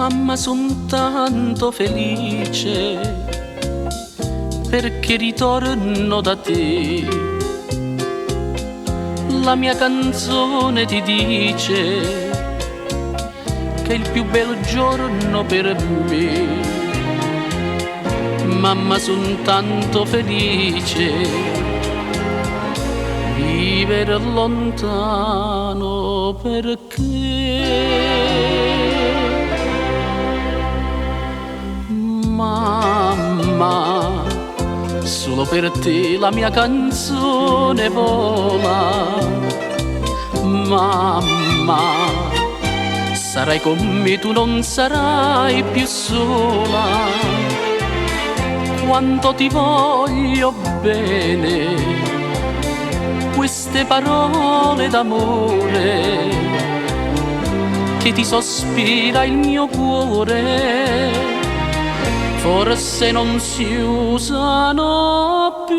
Mamma, son tanto felice perché ritorno da te. La mia canzone ti dice che è il più bel giorno per me. Mamma, son tanto felice vivere lontano perché mamma, solo per te la mia canzone vola. Mamma, sarai con me, tu non sarai più sola. Quanto ti voglio bene, queste parole d'amore che ti sospira il mio cuore, forse non si usano più. Mamma,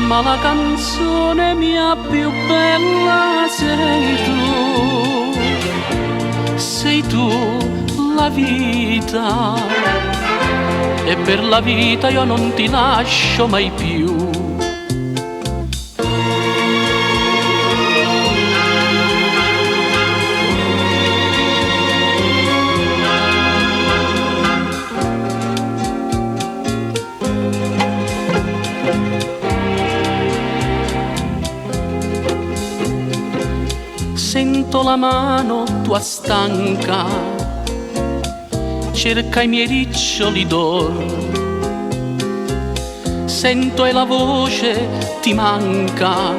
ma la canzone mia più bella sei tu la vita, e per la vita io non ti lascio mai più. Sento la mano tua stanca, cerca i miei riccioli d'or. Sento e la voce ti manca,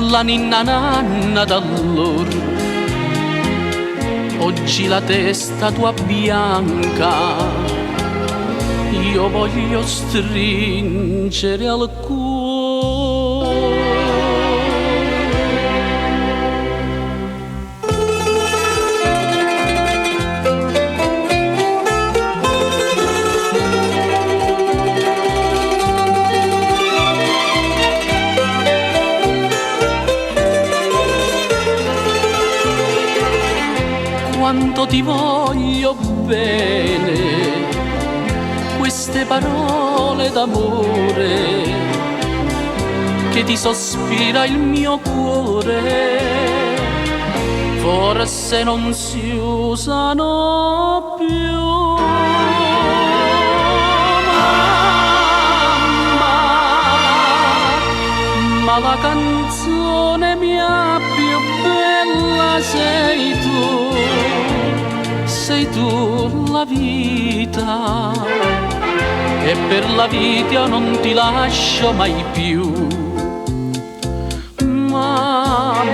la ninna nanna d'allor. Oggi la testa tua bianca io voglio stringere al cuore. Quanto ti voglio bene, queste parole d'amore che ti sospira il mio cuore, forse non si usano più. Mamma, ma la canzone mia più bella sei tu la vita, e per la vita io non ti lascio mai più. Mamma,